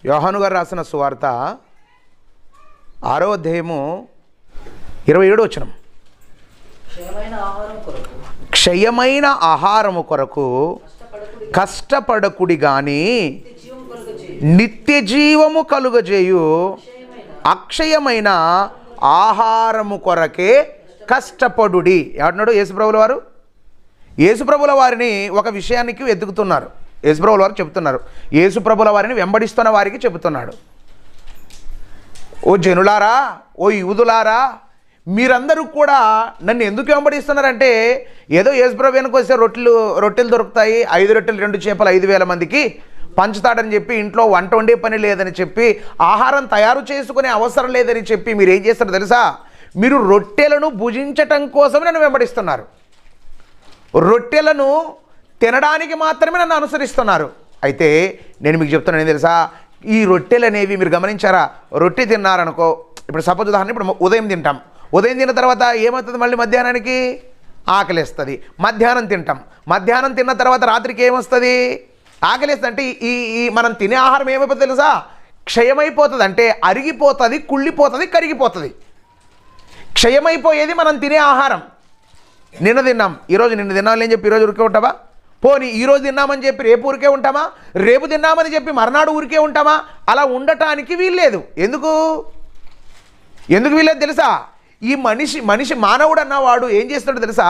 యోహాను గారు రాసిన సువార్త 6వ అధ్యాయము 27వ వచనం. క్షయమైన ఆహారము కొరకు కష్టపడకుడి గాని నిత్య జీవము కలుగజేయు అక్షయమైన ఆహారము కొరకే కష్టపడుడి. ఏమంటున్నాడు యేసుప్రభుల వారు? యేసుప్రభుల వారిని ఒక విషయానికి వెతుకుతున్నారు. యేసుప్రభుల వారు చెబుతున్నారు, యేసుప్రభుల వారిని వెంబడిస్తున్న వారికి చెబుతున్నాడు, ఓ జనులారా, ఓ యూదులారా, మీరందరూ కూడా నన్ను ఎందుకు వెంబడిస్తున్నారంటే, ఏదో యేసుప్రభు వెనుక వస్తే రొట్టెలు దొరుకుతాయి, 5 రొట్టెలు 2 చేపలు 5,000 మందికి పంచుతాడని చెప్పి, ఇంట్లో వంట వండే పని లేదని చెప్పి, ఆహారం తయారు చేసుకునే అవసరం లేదని చెప్పి మీరు ఏం చేస్తారో తెలుసా? మీరు రొట్టెలను భుజించటం కోసం నన్ను వెంబడిస్తున్నారు. రొట్టెలను తినడానికి మాత్రమే నన్ను అనుసరిస్తున్నారు. అయితే నేను మీకు చెప్తున్నాను, ఏం తెలుసా? ఈ రొట్టెలు అనేవి మీరు గమనించారా? రొట్టె తిన్నారనుకో, ఇప్పుడు సపోజ్ ఉదాహరణ, ఇప్పుడు ఉదయం తింటాం, ఉదయం తిన్న తర్వాత ఏమవుతుంది? మళ్ళీ మధ్యాహ్నానికి ఆకలిస్తుంది. మధ్యాహ్నం తింటాం, మధ్యాహ్నం తిన్న తర్వాత రాత్రికి ఏమొస్తుంది? ఆకలిస్తుంది. అంటే ఈ మనం తినే ఆహారం ఏమైపోతుంది తెలుసా? క్షయమైపోతుంది. అంటే అరిగిపోతుంది, కుళ్ళిపోతుంది, కరిగిపోతుంది. క్షయమైపోయేది మనం తినే ఆహారం. నిన్న తిన్నాం, ఈరోజు నిన్న తిన్నామని చెప్పి ఈరోజు ఊరికే ఉంటామా? పోనీ ఈరోజు తిన్నామని చెప్పి రేపు ఊరికే ఉంటామా? రేపు తిన్నామని చెప్పి మర్నాడు ఊరికే ఉంటామా? అలా ఉండటానికి వీల్లేదు. ఎందుకు వీల్లేదు తెలుసా? ఈ మనిషి మానవుడు అన్నవాడు ఏం చేస్తాడు తెలుసా?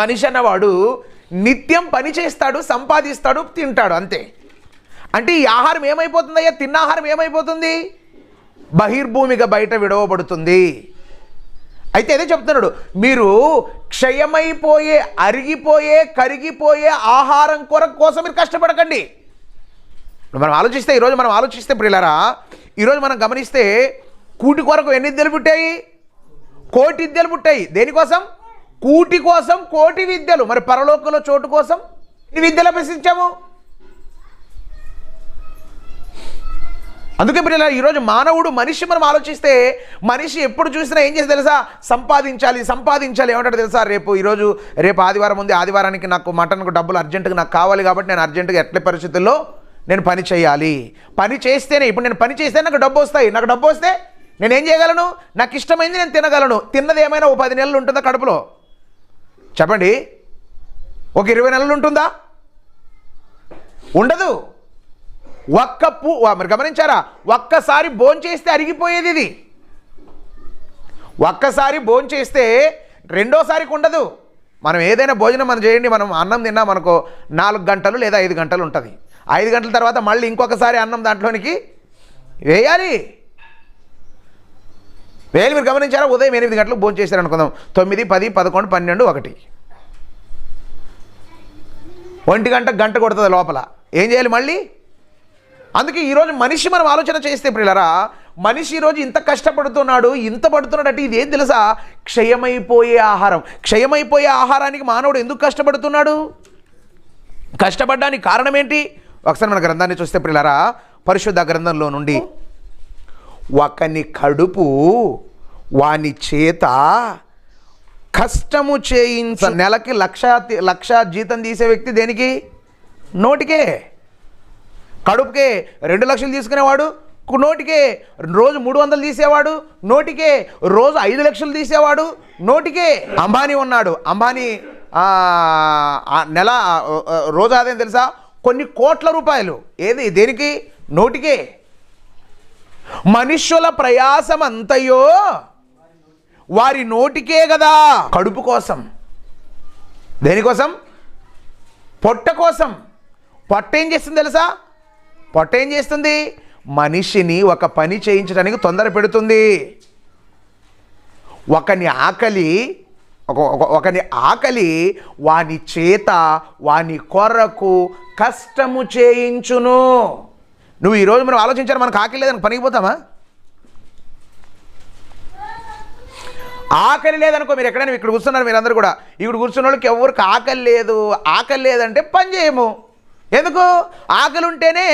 మనిషి అన్నవాడు నిత్యం పని చేస్తాడు, సంపాదిస్తాడు, తింటాడు, అంతే. అంటే ఈ ఆహారం ఏమైపోతుందయ్యా? తిన్న ఆహారం ఏమైపోతుంది? బహిర్భూమిగా బయట విడవబడుతుంది. అయితే అదే చెప్తున్నాడు, మీరు క్షయమైపోయే, అరిగిపోయే, కరిగిపోయే ఆహారం కోసం మీరు కష్టపడకండి. మనం ఆలోచిస్తే ప్రియులారా, ఈరోజు మనం గమనిస్తే కూటి కొరకు ఎన్ని విద్యలు పుట్టాయి? కోటి విద్యలు పుట్టాయి. దేనికోసం? కూటి కోసం కోటి విద్యలు. మరి పరలోకంలో చోటు కోసం ఈ విద్యలు అభ్యసించాము. అందుకే ప్రియులారా, ఈరోజు మనిషి మనం ఆలోచిస్తే, మనిషి ఎప్పుడు చూసినా ఏం చేసి తెలుసా? సంపాదించాలి. ఏమంటాడు తెలుసా? రేపు ఆదివారం ఉంది, ఆదివారానికి నాకు మటన్కు డబ్బులు అర్జెంటుగా నాకు కావాలి, కాబట్టి నేను అర్జెంటుగా ఎట్ల పరిస్థితుల్లో నేను పని చేయాలి. పని చేస్తేనే, ఇప్పుడు నేను పని చేస్తే నాకు డబ్బు వస్తాయి. నాకు డబ్బు వస్తే నేనేం చేయగలను? నాకు ఇష్టమైంది నేను తినగలను. తిన్నది ఏమైనా ఓ 10 నెలలు ఉంటుందా కడుపులో? చెప్పండి, ఒక 20 నెలలు ఉంటుందా? ఉండదు. మీరు గమనించారా? ఒక్కసారి భోంచేస్తే అరిగిపోయేది ఇది. ఒక్కసారి భోంచేస్తే రెండోసారికి ఉండదు. మనం ఏదైనా భోజనం మనం చేయండి, మనం అన్నం తిన్నా మనకు 4 గంటలు లేదా 5 గంటలు ఉంటుంది. 5 గంటల తర్వాత మళ్ళీ ఇంకొకసారి అన్నం దాంట్లోనికి వేయాలి. మీరు గమనించారా? ఉదయం 8 గంటలకు భోజనం చేశారు అనుకుందాం, 9, 10, 11, 12, 1 గంట కొడుతుంది లోపల. ఏం చేయాలి మళ్ళీ? అందుకే ఈరోజు మనిషి మనం ఆలోచన చేస్తే ప్రియులారా, మనిషి ఈరోజు ఇంత కష్టపడుతున్నాడు, ఇంత పడుతున్నాడంటే ఇది ఏం తెలుసా? క్షయమైపోయే ఆహారం. క్షయమైపోయే ఆహారానికి మానవుడు ఎందుకు కష్టపడుతున్నాడు? కష్టపడడానికి కారణం ఏంటి? ఒకసారి మన గ్రంథాన్ని చూస్తే ప్రియులారా, పరిశుద్ధ గ్రంథంలో నుండి, ఒకని కడుపు వాని చేత కష్టము చేయించ. నెలకి 1,00,000 జీతం తీసే వ్యక్తి దేనికి? నోటికే. కడుపుకే 2 లక్షలు తీసుకునేవాడు నోటికే. రోజు 300 తీసేవాడు నోటికే. రోజు 5 లక్షలు తీసేవాడు నోటికే. అంబానీ ఉన్నాడు. అంబానీ నెల రోజు ఆదాయం తెలుసా? కొన్ని కోట్ల రూపాయలు. ఏది? దేనికి? నోటికే. మనుష్యుల ప్రయాసం అంతయో వారి నోటికే కదా. కడుపు కోసం. దేనికోసం? పొట్ట కోసం. పొట్ట ఏం చేస్తుంది తెలుసా? పొట్ట ఏం చేస్తుంది? మనిషిని ఒక పని చేయించడానికి తొందర పెడుతుంది. ఒకని ఆకలి వాని చేత వాని కొరకు కష్టము చేయించును. నువ్వు ఈరోజు మనం ఆలోచించారు, మనకు ఆకలి లేదని పనికి పోతామా? ఆకలి లేదనుకో, మీరు ఎక్కడైనా ఇక్కడ కూర్చున్నారు, మీరందరూ కూడా ఇక్కడ కూర్చున్న వాళ్ళకి ఎవరికి ఆకలి లేదంటే పని చేయము. ఎందుకు? ఆకలి ఉంటేనే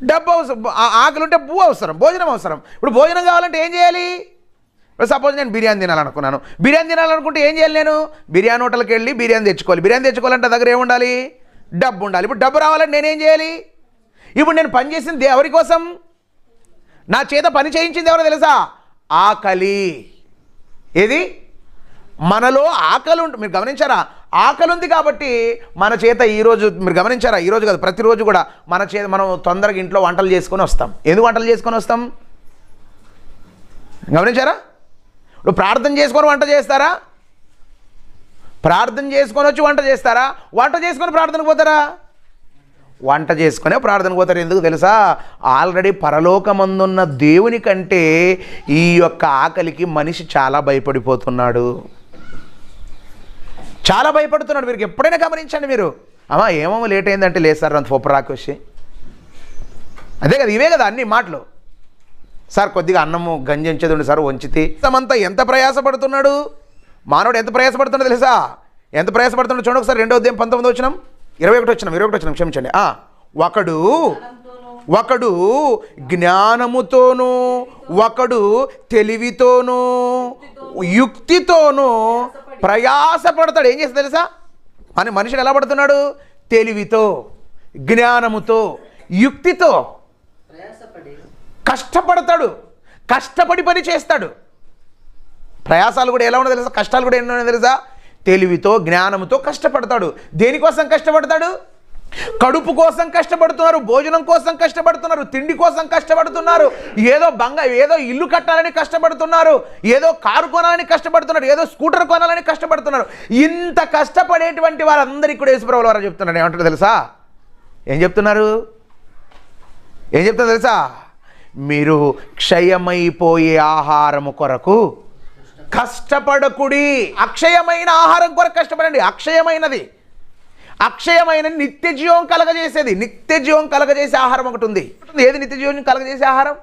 డబ్బు అవసరం, ఆకలి ఉంటే భోజనం అవసరం. ఇప్పుడు భోజనం కావాలంటే ఏం చేయాలి? సపోజ్ నేను బిర్యానీ తినాలనుకున్నాను. బిర్యానీ తినాలనుకుంటే ఏం చేయాలి? నేను బిర్యానీ హోటల్కి వెళ్ళి బిర్యానీ తెచ్చుకోవాలి. బిర్యానీ తెచ్చుకోవాలంటే దగ్గర ఏముండాలి? డబ్బు ఉండాలి. ఇప్పుడు డబ్బు రావాలంటే నేనేం చేయాలి? ఇప్పుడు నేను పని చేసింది ఎవరి కోసం? నా చేత పని చేయించింది ఎవరో తెలుసా? ఆకలి. ఏది? మనలో ఆకలి మీరు గమనించారా? ఆకలి ఉంది కాబట్టి మన చేత ఈరోజు మీరు గమనించారా? ఈరోజు కాదు, ప్రతిరోజు కూడా మనం తొందరగా ఇంట్లో వంటలు చేసుకొని వస్తాం. ఎందుకు వంటలు చేసుకొని వస్తాం? గమనించారా? ఇప్పుడు ప్రార్థన చేసుకొని వంట చేస్తారా? ప్రార్థన చేసుకొని వచ్చి వంట చేస్తారా? వంట చేసుకొని ప్రార్థనకు పోతారా? వంట చేసుకునే ప్రార్థనకు పోతారు. ఎందుకు తెలుసా? ఆల్రెడీ పరలోకమందున్న దేవుని కంటే ఈ యొక్క ఆకలికి మనిషి చాలా భయపడిపోతున్నాడు, చాలా భయపడుతున్నాడు. మీరు ఎప్పుడైనా గమనించండి. మీరు అమ్మా ఏమో లేట్ అయిందంటే లేదు సార్ అంత పొప్పరాకి వచ్చి, అదే కదా, ఇవే కదా అన్ని మాటలు. సార్ కొద్దిగా అన్నము గంజించేది ఉండి సార్ వంచితే. అంతా ఎంత ప్రయాసపడుతున్నాడు మానవుడు, ఎంత ప్రయాసపడుతున్నాడు తెలుసా? ఎంత ప్రయాసపడుతున్నాడు చూడండి ఒకసారి. 2వ అధ్యాయం 19వ వచనం, 21వ వచనం క్షమించండి. ఒకడు జ్ఞానముతోనూ, ఒకడు తెలివితోనూ, యుక్తితోనూ ప్రయాసపడతాడు. ఏం చేస్తాడు తెలుసా? మనుషుడు ఎలా పడుతున్నాడు? తెలివితో, జ్ఞానముతో, యుక్తితో కష్టపడతాడు, కష్టపడి పని చేస్తాడు. ప్రయాసాలు కూడా ఎలా ఉన్నదో తెలుసా? కష్టాలు కూడా ఎన్నో తెలుసా? తెలివితో, జ్ఞానంతో కష్టపడతాడు. దేనికోసం కష్టపడతాడు? కడుపు కోసం కష్టపడుతున్నారు, భోజనం కోసం కష్టపడుతున్నారు, తిండి కోసం కష్టపడుతున్నారు, ఏదో ఇల్లు కట్టాలని కష్టపడుతున్నారు, ఏదో కారు కొనాలని కష్టపడుతున్నారు, ఏదో స్కూటర్ కొనాలని కష్టపడుతున్నారు. ఇంత కష్టపడేటువంటి వారందరికీ కూడా యేసుప్రభుల వారు చెప్తున్నారు. ఏమంటారు తెలుసా? ఏం చెప్తున్నారు తెలుసా? మీరు క్షయమైపోయే ఆహారము కొరకు కష్టపడకుడి. అక్షయమైన ఆహారం కొరకు కష్టపడండి. అక్షయమైన నిత్య జీవం కలగజేసేది, నిత్య జీవం కలగజేసే ఆహారం ఒకటి ఉంది. ఏది నిత్య జీవం కలగజేసే ఆహారం?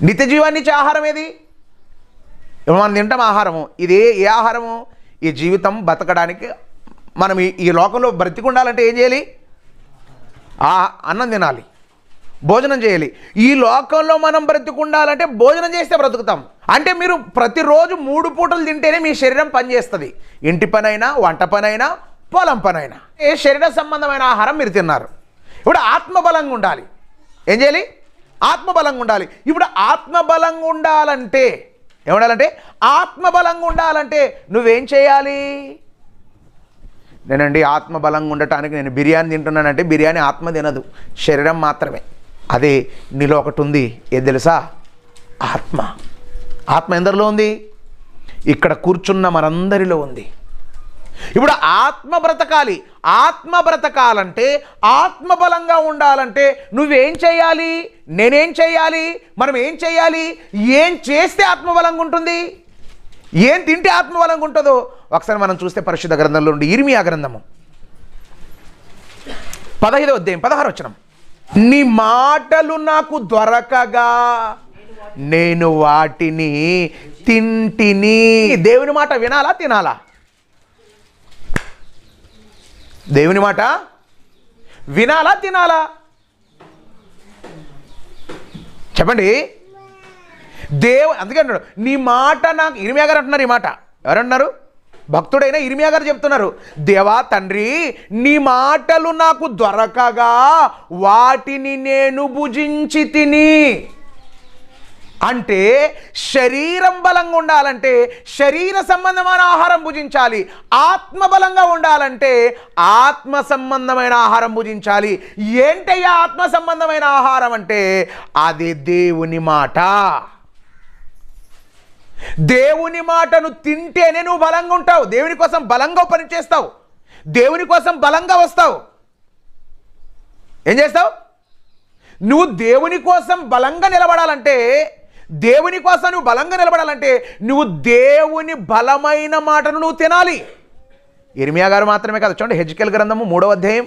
నిత్య జీవాన్ని ఇచ్చే ఆహారం ఏది? మనం తింటాం ఆహారము. ఇది ఏ ఆహారము? ఈ జీవితం బతకడానికి మనం ఈ లోకంలో బ్రతికుండాలంటే ఏం చేయాలి? అన్నం తినాలి, భోజనం చేయాలి. ఈ లోకంలో మనం బ్రతికుండాలంటే భోజనం చేస్తే బ్రతుకుతాం. అంటే మీరు ప్రతిరోజు 3 పూటలు తింటేనే మీ శరీరం పనిచేస్తుంది. ఇంటి పనైనా, వంట పనైనా, పొలం పనైనా. ఏ శరీర సంబంధమైన ఆహారం మీరు తిన్నారు. ఇప్పుడు ఆత్మబలంగా ఉండాలి. ఏం చేయాలి? ఆత్మబలంగా ఉండాలి. ఇప్పుడు ఆత్మబలంగా ఉండాలంటే ఏముండాలంటే? ఆత్మబలంగా ఉండాలంటే నువ్వేం చేయాలి? నేనండి ఆత్మబలంగా ఉండటానికి నేను బిర్యానీ తింటున్నానంటే బిర్యానీ ఆత్మ తినదు, శరీరం మాత్రమే. అదే నీలో ఒకటి ఉంది, ఏది తెలుసా? ఆత్మ. ఆత్మ ఎందరిలో ఉంది? ఇక్కడ కూర్చున్న మనందరిలో ఉంది. ఇప్పుడు ఆత్మ బ్రతకాలి. ఆత్మ బ్రతకాలంటే, ఆత్మబలంగా ఉండాలంటే నువ్వేం చేయాలి? నేనేం చేయాలి? మనం ఏం చేయాలి? ఏం చేస్తే ఆత్మబలంగా ఉంటుంది? ఏం తింటే ఆత్మబలంగా ఉంటుందో ఒకసారి మనం చూస్తే పరిశుద్ధ గ్రంథంలో ఉండి ఇర్మియా గ్రంథము 15వ అధ్యాయం 16వ వచనం. నీ మాటలు నాకు దొరకగా నేను వాటిని తింటిని. దేవుని మాట వినాలా తినాలా? దేవుని మాట వినాలా తినాలా? చెప్పండి. అందుకే అన్నాడు నీ మాట నాకు. ఇర్మియా గారు అంటున్నారు ఈ మాట. ఎవరన్నారు? భక్తుడైన ఇర్మియా గారు చెప్తున్నారు, దేవా తండ్రి నీ మాటలు నాకు దొరకగా వాటిని నేను భుజించి తిని. అంటే శరీరం బలంగా ఉండాలంటే శరీర సంబంధమైన ఆహారం భుజించాలి. ఆత్మ బలంగా ఉండాలంటే ఆత్మ సంబంధమైన ఆహారం భుజించాలి. ఏంటయ్యా ఆత్మ సంబంధమైన ఆహారం అంటే? అది దేవుని మాట. దేవుని మాటను తింటేనే నువ్వు బలంగా ఉంటావు. దేవుని కోసం బలంగా పనిచేస్తావు, దేవుని కోసం బలంగా వస్తావు. ఏం చేస్తావు? నువ్వు దేవుని కోసం బలంగా నిలబడాలంటే, దేవుని కోసం నువ్వు బలంగా నిలబడాలంటే నువ్వు దేవుని బలమైన మాటను నువ్వు తినాలి. ఇర్మియా గారు మాత్రమే కాదు, చూడండి హెజ్కేల్ గ్రంథము 3వ అధ్యాయం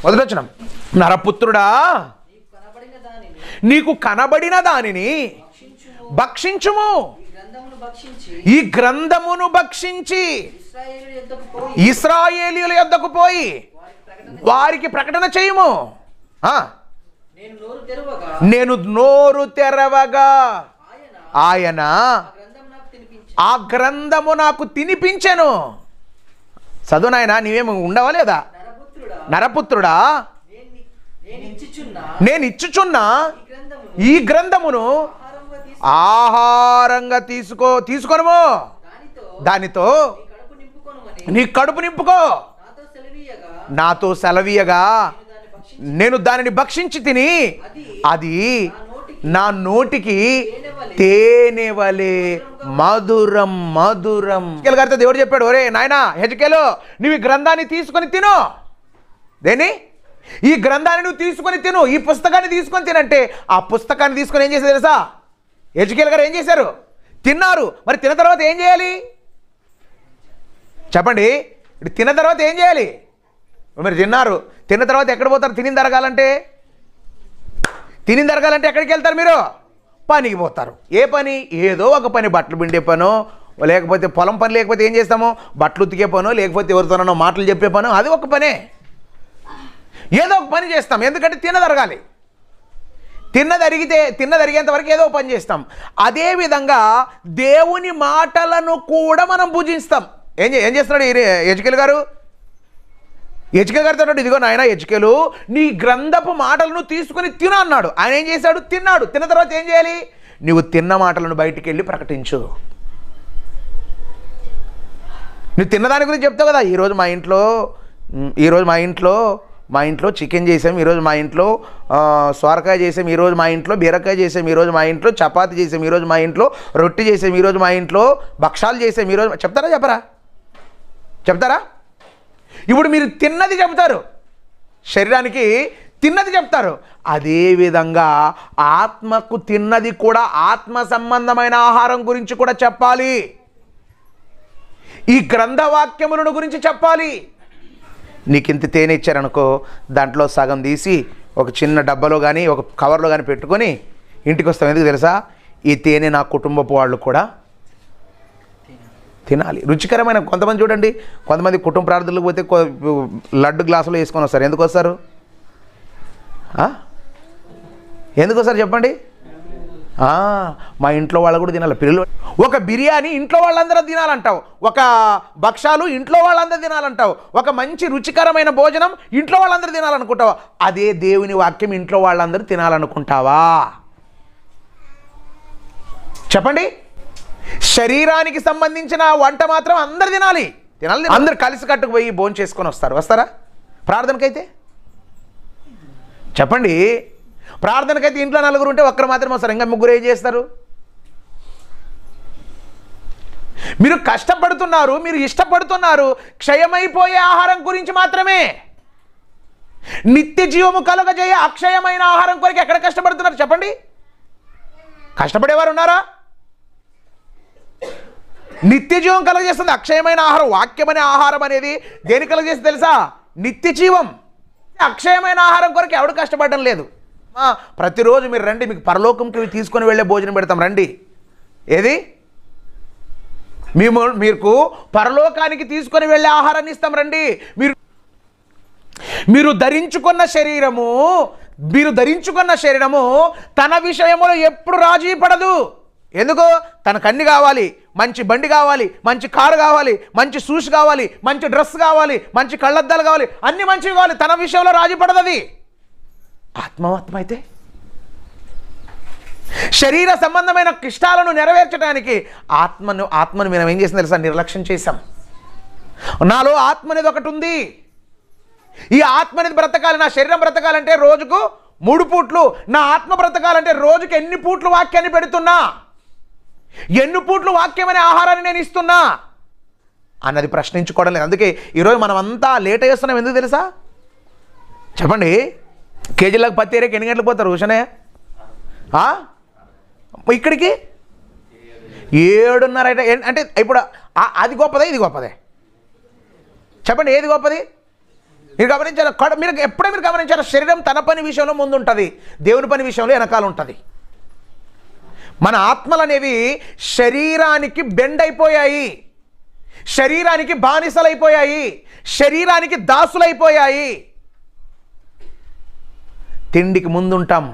1వ వచనం. నరపుత్రుడా నీకు కనబడిన దానిని భక్షించుము. ఈ గ్రంథమును భక్షించి ఇశ్రాయేలీయుల యొద్దకు పోయి వారికి ప్రకటన చేయుము. నేను నోరు తెరవగా ఆయన ఆ గ్రంథము నాకు తినిపించెను. చదువు నాయనా, నీవేమి ఉండవా లేదా? నరపుత్రుడా, నేను ఇచ్చుచున్న ఈ గ్రంథమును ఆహారంగా తీసుకొనుము, దానితో నీ కడుపు నింపుకో. నాతో సెలవీయగా నేను దానిని భక్షించి తిని అది నా నోటికి తేనెవలే మధురం మధురం. గారితో దేవుడు చెప్పాడు, ఒరే నాయనా హెజ్కేలు, నువ్వు ఈ గ్రంథాన్ని తీసుకొని తిను. దేని? ఈ గ్రంథాన్ని నువ్వు తీసుకొని తిను, ఈ పుస్తకాన్ని తీసుకొని తినంటే ఆ పుస్తకాన్ని తీసుకొని ఏం చేశారు తెలుసా? హెజ్కేలు గారు ఏం చేశారు? తిన్నారు. మరి తిన్న తర్వాత ఏం చేయాలి చెప్పండి? తిన్న తర్వాత ఏం చేయాలి? మీరు తిన్నారు, తిన్న తర్వాత ఎక్కడ పోతారు? తిని తరగాలంటే ఎక్కడికి వెళ్తారు మీరు? పనికి పోతారు. ఏ పని? ఏదో ఒక పని, బట్టలు పిండే పనో, లేకపోతే పొలం పని, లేకపోతే ఏం చేస్తామో బట్టలు ఉతికే పనో, లేకపోతే ఎవరితోనో మాటలు చెప్పే పనో, అది ఒక పనే. ఏదో ఒక పని చేస్తాం, ఎందుకంటే తినదరగాలి. తిన్నదరిగేంత వరకు ఏదో పని చేస్తాం. అదేవిధంగా దేవుని మాటలను కూడా మనం భుజిస్తాం. ఏం చేస్తున్నాడు హెజ్కేలు గారు? హెజ్కేలు గారితో ఇదిగో నాయన హెజ్కేలు, నీ గ్రంథపు మాటలను తీసుకుని తిను అన్నాడు. ఆయన ఏం చేశాడు? తిన్నాడు. తిన్న తర్వాత ఏం చేయాలి? నువ్వు తిన్న మాటలను బయటికి వెళ్ళి ప్రకటించు. నువ్వు తిన్నదాని గురించి చెప్తావు కదా. ఈరోజు మా ఇంట్లో చికెన్ చేసాం, ఈరోజు మా ఇంట్లో సొరకాయ చేసాం, ఈరోజు మా ఇంట్లో బీరకాయ చేసాం, ఈరోజు మా ఇంట్లో చపాతి చేసాం, ఈరోజు మా ఇంట్లో రొట్టె చేసాం, ఈరోజు మా ఇంట్లో భక్షాలు చేసాం, ఈరోజు చెప్తారా? ఇప్పుడు మీరు తిన్నది చెప్తారు, శరీరానికి తిన్నది చెప్తారు. అదేవిధంగా ఆత్మకు తిన్నది కూడా, ఆత్మ సంబంధమైన ఆహారం గురించి కూడా చెప్పాలి. ఈ గ్రంథవాక్యములను గురించి చెప్పాలి. నీకు ఇంత తేనె ఇచ్చారనుకో, దాంట్లో సగం తీసి ఒక చిన్న డబ్బాలో కానీ ఒక కవర్లో కానీ పెట్టుకొని ఇంటికి వస్తాం. ఎందుకు తెలుసా? ఈ తేనె నా కుటుంబపు వాళ్ళు కూడా తినాలి. రుచికరమైన. కొంతమంది చూడండి, కొంతమంది కుటుంబ ప్రార్థనలకు పోతే లడ్డు గ్లాసులో వేసుకొని వస్తారు. ఎందుకు వస్తారు చెప్పండి? మా ఇంట్లో వాళ్ళు కూడా తినాలి. పిల్లలు ఒక బిర్యానీ ఇంట్లో వాళ్ళందరూ తినాలంటావు, ఒక భక్షాలు ఇంట్లో వాళ్ళందరూ తినాలంటావు, ఒక మంచి రుచికరమైన భోజనం ఇంట్లో వాళ్ళందరూ తినాలనుకుంటావా? అదే దేవుని వాక్యం ఇంట్లో వాళ్ళందరూ తినాలనుకుంటావా? చెప్పండి. శరీరానికి సంబంధించిన వంట మాత్రం అందరు తినాలి. అందరు కలిసి కట్టుకు పోయి భోజనం చేసుకొని వస్తారా ప్రార్థనకైతే? చెప్పండి. ప్రార్థనకైతే ఇంట్లో నలుగురు ఉంటే ఒక్కరు మాత్రం వస్తారు, ఇంకా ముగ్గురు ఏం చేస్తారు? మీరు కష్టపడుతున్నారు, మీరు ఇష్టపడుతున్నారు క్షయమైపోయే ఆహారం గురించి మాత్రమే. నిత్య జీవము కలుగజేయ అక్షయమైన ఆహారం కొరకు ఎక్కడ కష్టపడుతున్నారు చెప్పండి? కష్టపడేవారు ఉన్నారా? నిత్య జీవం కలుగజేస్తుంది అక్షయమైన ఆహారం. వాక్యం అనే ఆహారం అనేది దేని కలుగజేస్తుంది తెలుసా? నిత్య జీవం. అక్షయమైన ఆహారం కొరకు ఎవడు కష్టపడడం లేదు. ప్రతిరోజు మీరు రండి, మీకు పరలోకంకి తీసుకొని వెళ్ళే భోజనం పెడతాం, రండి. ఏది? మీకు పరలోకానికి తీసుకొని వెళ్ళే ఆహారాన్ని ఇస్తాం, రండి. మీరు ధరించుకున్న శరీరము తన విషయములో ఎప్పుడు రాజీ పడదు. ఎందుకు? తనకు అన్ని కావాలి. మంచి బండి కావాలి, మంచి కారు కావాలి, మంచి షూస్ కావాలి, మంచి డ్రెస్ కావాలి, మంచి కళ్ళద్దాలు కావాలి, అన్ని మంచివి కావాలి. తన విషయంలో రాజీ పడదు. అది ఆత్మ అయితే శరీర సంబంధమైన ఇష్టాలను నెరవేర్చడానికి ఆత్మను మనం ఏం చేసింది తెలుసా? నిర్లక్ష్యం చేశాం. నాలో ఆత్మ అనేది ఒకటి ఉంది. ఈ ఆత్మ అనేది బ్రతకాలి. నా శరీరం బ్రతకాలంటే రోజుకు 3 పూట్లు, నా ఆత్మ బ్రతకాలంటే రోజుకు ఎన్ని పూట్లు వాక్యాన్ని పెడుతున్నా, ఎన్ని పూట్లు వాక్యం అనే ఆహారాన్ని నేను ఇస్తున్నా అన్నది ప్రశ్నించుకోవడం లేదు. అందుకే ఈరోజు మనం అంతా లేట్ చేస్తున్నాం. ఎందుకు తెలుసా? చెప్పండి. కేజీలకు పత్తి ఏరియాకి ఎన్ని గంటలకు పోతారు ఉషనే? ఇక్కడికి 7:30 అంటే ఇప్పుడు అది గొప్పదే, ఇది గొప్పదే? చెప్పండి, ఏది గొప్పది? మీరు గమనించారు, మీరు ఎప్పుడో మీరు గమనించారు, శరీరం తన పని విషయంలో ముందు ఉంటుంది, దేవుని పని విషయంలో వెనకాల ఉంటుంది. మన ఆత్మలు అనేవి శరీరానికి బెండ్ అయిపోయాయి, శరీరానికి బానిసలైపోయాయి, శరీరానికి దాసులైపోయాయి. తిండికి ముందుంటాం.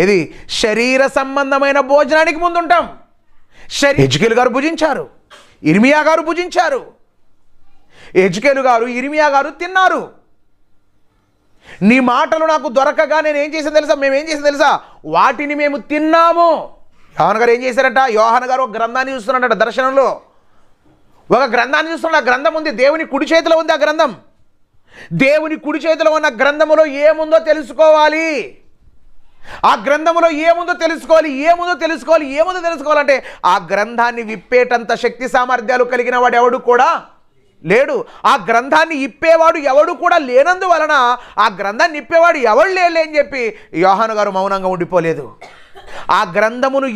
ఏది? శరీర సంబంధమైన భోజనానికి ముందుంటాం. హెజ్కేలు గారు భుజించారు, ఇర్మియా గారు భుజించారు. ఎజ్కేలు గారు, ఇర్మియా గారు తిన్నారు. నీ మాటలు నాకు దొరకగా నేను ఏం చేసాను తెలుసా, మేమేం చేసాం తెలుసా, వాటిని మేము తిన్నాము. యోహాను గారు ఏం చేశారట, యోహాను గారు ఒక గ్రంథాన్ని చూస్తున్నాడట, దర్శనంలో ఒక గ్రంథాన్ని చూస్తున్నాడు. ఆ గ్రంథం ఉంది, దేవుని కుడి చేతిలో ఉంది. ఆ గ్రంథం, దేవుని కుడి చేతిలో ఉన్న గ్రంథములో ఏముందో తెలుసుకోవాలి. ఆ గ్రంథములో ఏముందో తెలుసుకోవాలంటే ఆ గ్రంథాన్ని విప్పేటంత శక్తి సామర్థ్యాలు కలిగిన వాడు ఎవడు కూడా లేడు. ఆ గ్రంథాన్ని ఇప్పేవాడు ఎవడు కూడా లేనందువలన ఆ గ్రంథాన్ని ఇప్పేవాడు ఎవడు లేలే అని చెప్పి యోహాను గారు మౌనంగా ఉండిపోలేదు. ఆ గ్రంథమును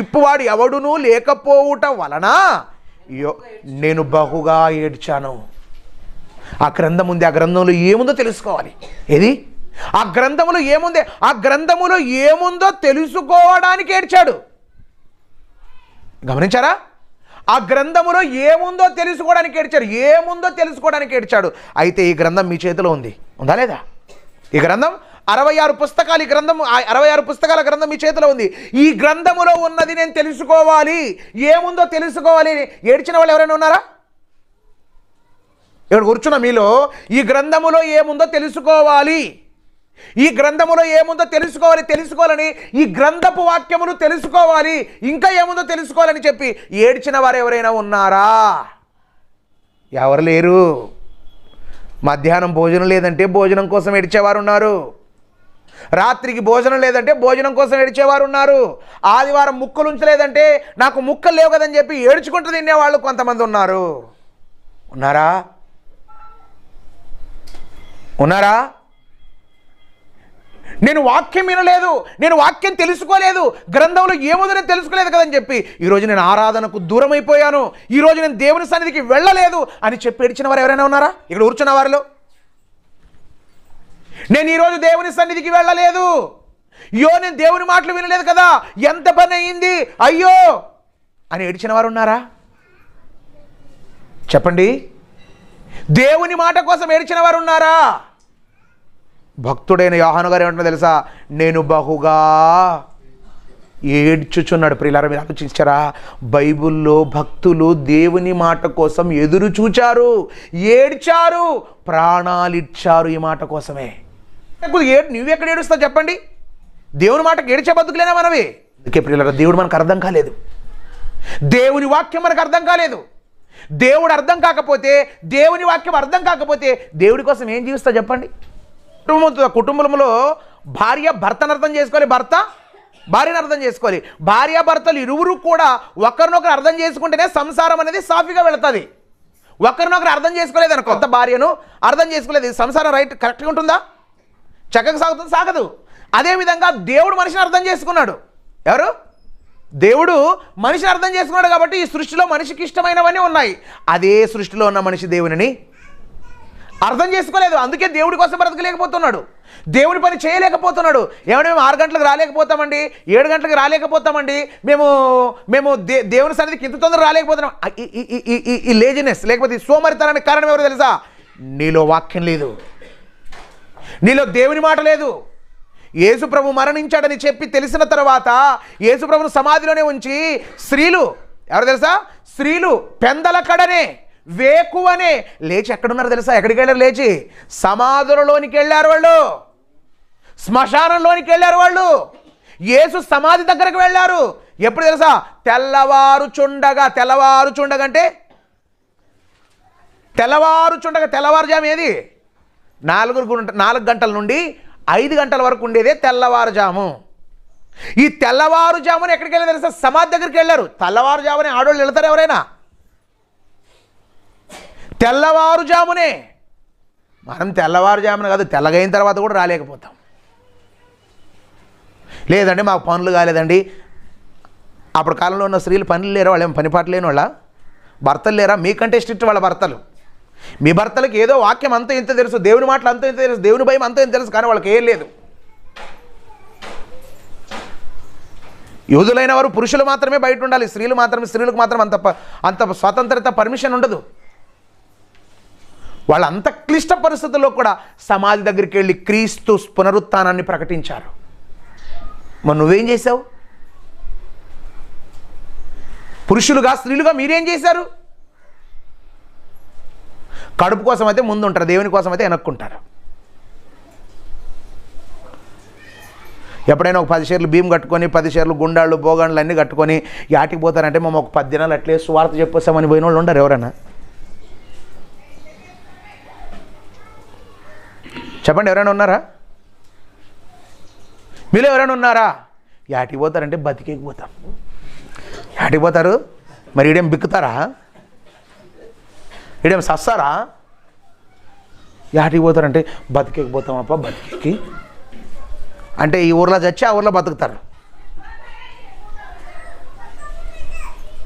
ఇప్పువాడు ఎవడునూ లేకపోవుట వలన నేను బహుగా ఏడ్చాను. ఆ గ్రంథం ఉంది, ఆ గ్రంథంలో ఏముందో తెలుసుకోవాలి. ఏది ఆ గ్రంథములో ఏముంది, ఆ గ్రంథములో ఏముందో తెలుసుకోవడానికి ఏడ్చాడు. గమనించారా? ఆ గ్రంథములో ఏముందో తెలుసుకోవడానికి ఏడ్చాడు. అయితే ఈ గ్రంథం మీ చేతిలో ఉందా లేదా? ఈ గ్రంథం 66 పుస్తకాలు, ఈ గ్రంథం 66 పుస్తకాల గ్రంథం మీ చేతిలో ఉంది. ఈ గ్రంథములో ఉన్నది నేను తెలుసుకోవాలి, ఏముందో తెలుసుకోవాలి. ఏడ్చిన వాళ్ళు ఎవరైనా ఉన్నారా? ఇక్కడ కూర్చున్న మీలో ఈ గ్రంథములో ఏముందో తెలుసుకోవాలి, ఈ గ్రంథములో ఏముందో తెలుసుకోవాలని, ఈ గ్రంథపు వాక్యమును తెలుసుకోవాలి, ఇంకా ఏముందో తెలుసుకోవాలని చెప్పి ఏడ్చిన వారు ఎవరైనా ఉన్నారా? ఎవరు లేరు. మధ్యాహ్నం భోజనం లేదంటే భోజనం కోసం ఏడ్చేవారు ఉన్నారు. రాత్రికి భోజనం లేదంటే భోజనం కోసం ఏడ్చేవారు ఉన్నారు. ఆదివారం ముక్కలు ఉంచలేదంటే నాకు ముక్కలు లేవు కదని చెప్పి ఏడ్చుకుంటూ తినేవాళ్ళు కొంతమంది ఉన్నారు. ఉన్నారా? నేను వాక్యం వినలేదు, నేను వాక్యం తెలుసుకోలేదు, గ్రంథంలో ఏముందో నేను తెలుసుకోలేదు కదని చెప్పి ఈరోజు నేను ఆరాధనకు దూరం అయిపోయాను, ఈరోజు నేను దేవుని సన్నిధికి వెళ్ళలేదు అని చెప్పి ఏడ్చిన వారు ఎవరైనా ఉన్నారా? ఇక్కడ కూర్చున్న వారిలో నేను ఈరోజు దేవుని సన్నిధికి వెళ్ళలేదు, నేను దేవుని మాటలు వినలేదు కదా, ఎంత పని అయింది, అయ్యో అని ఏడ్చిన వారు ఉన్నారా? చెప్పండి. దేవుని మాట కోసం ఏడ్చిన వారు ఉన్నారా? భక్తుడైన యోహాను గారు ఏమంటున్నా తెలుసా, నేను బహుగా ఏడ్చుచున్నాడు. ప్రియులారా, మీరు ఆలోచించారా? బైబిల్లో భక్తులు దేవుని మాట కోసం ఎదురు చూచారు, ఏడ్చారు, ప్రాణాలిచ్చారు ఈ మాట కోసమే. నువ్వెక్కడ ఏడుస్తావు చెప్పండి? దేవుని మాటకు ఏడ్చే బతుకులేనా మనవి? అందుకే ప్రియులారా, దేవుడు మనకు అర్థం కాలేదు, దేవుని వాక్యం మనకు అర్థం కాలేదు. దేవుడు అర్థం కాకపోతే, దేవుని వాక్యం అర్థం కాకపోతే దేవుడి కోసం ఏం జీవిస్తా చెప్పండి? కుటుంబంలో భార్య భర్తను అర్థం చేసుకోవాలి, భర్త భార్యను అర్థం చేసుకోవాలి. భార్యాభర్తలు ఇరువురు కూడా ఒకరినొకరు అర్థం చేసుకుంటేనే సంసారం అనేది సాఫీగా వెళుతుంది. ఒకరినొకరు అర్థం చేసుకోలేదు అనుకో, కొత్త భార్యను అర్థం చేసుకోలేదు, సంసారం కరెక్ట్గా ఉంటుందా? చక్కగా సాగుతుంది? సాగదు. అదేవిధంగా దేవుడు మనిషిని అర్థం చేసుకున్నాడు. ఎవరు? దేవుడు మనిషిని అర్థం చేసుకున్నాడు కాబట్టి ఈ సృష్టిలో మనిషికి ఇష్టమైనవన్నీ ఉన్నాయి. అదే సృష్టిలో ఉన్న మనిషి దేవునిని అర్థం చేసుకోలేదు. అందుకే దేవుడి కోసం బ్రతకలేకపోతున్నాడు, దేవుని పని చేయలేకపోతున్నాడు. ఏమంటే మేము 6 గంటలకు రాలేకపోతామండి, 7 గంటలకు రాలేకపోతామండి, మేము దేవుని సన్నిధికి ఇంత తొందరగా రాలేకపోతున్నాం. ఈ లేజినెస్ లేకపోతే ఈ సోమరితనానికి కారణం ఎవరు తెలుసా? నీలో వాక్యం లేదు, నీలో దేవుని మాట లేదు. యేసుప్రభు మరణించాడని చెప్పి తెలిసిన తర్వాత యేసుప్రభును సమాధిలోనే ఉంచి స్త్రీలు ఎవరు తెలుసా? స్త్రీలు పెందల కడనే వేకువనే లేచి ఎక్కడున్నారు తెలుసా? ఎక్కడికి వెళ్ళారు? లేచి సమాధులలోనికి వెళ్ళారు వాళ్ళు, శ్మశానంలోనికి వెళ్ళారు వాళ్ళు. యేసు సమాధి దగ్గరకు వెళ్ళారు. ఎప్పుడు తెలుసా? తెల్లవారుచుండగా అంటే తెల్లవారుజాము ఏది? 4 గంటల నుండి 5 గంటల వరకు ఉండేదే తెల్లవారుజాము. ఈ తెల్లవారుజామున ఎక్కడికి వెళ్ళారు తెలుసా? సమాధి దగ్గరికి వెళ్ళారు. తెల్లవారుజామునే ఆడవాళ్ళు వెళ్తారు ఎవరైనా? తెల్లవారుజామునే. మనం తెల్లవారుజామున కాదు, తెల్లగైన తర్వాత కూడా రాలేకపోతాం. లేదండి మాకు పనులు కాలేదండి. అప్పుడు కాలంలో ఉన్న స్త్రీలు పనులు లేరా? వాళ్ళు ఏం పనిపాటు లేని వాళ్ళ? భర్తలు లేరా? మీకంటే స్ట్రిక్ట్ వాళ్ళ భర్తలు. మీ భర్తలకు ఏదో వాక్యం అంతా ఇంత తెలుసు, దేవుని మాటలు అంతా ఇంత తెలుసు, దేవుని భయం అంతా ఇంత తెలుసు, కానీ వాళ్ళకి ఏం లేదు. యూదులైన వారు పురుషులు మాత్రమే బయట ఉండాలి, స్త్రీలకు మాత్రం అంత స్వతంత్రత, పర్మిషన్ ఉండదు. వాళ్ళ అంత క్లిష్ట పరిస్థితుల్లో కూడా సమాధి దగ్గరికి వెళ్ళి క్రీస్తు పునరుత్థానాన్ని ప్రకటించారు. మరి నువ్వేం చేశావు? పురుషులుగా స్త్రీలుగా మీరేం చేశారు? కడుపు కోసం అయితే ముందు ఉంటారు, దేవుని కోసం అయితే వెనక్కుంటారు. ఎప్పుడైనా ఒక 10 షేర్లు బియ్యం కట్టుకొని 10 షేర్లు గుండాళ్ళు బోగాండ్లు అన్నీ కట్టుకొని యాటికి పోతారంటే మేము ఒక 10 దినాలు అట్లే సువార్త చెప్పొస్తామని పోయిన వాళ్ళు ఉండరు ఎవరన్నా? చెప్పండి, ఎవరైనా ఉన్నారా? మీలో ఎవరైనా ఉన్నారా? యాటికి పోతారంటే బతికేకి పోతాం. యాటికి పోతారు మరి? ఈడేం బిక్కుతారా? ఈడేం సస్తారా? యాటికి పోతారంటే బతికేకి పోతామప్ప, బతికేకి అంటే ఈ ఊర్లో చచ్చి ఆ ఊర్లో బతుకుతారు.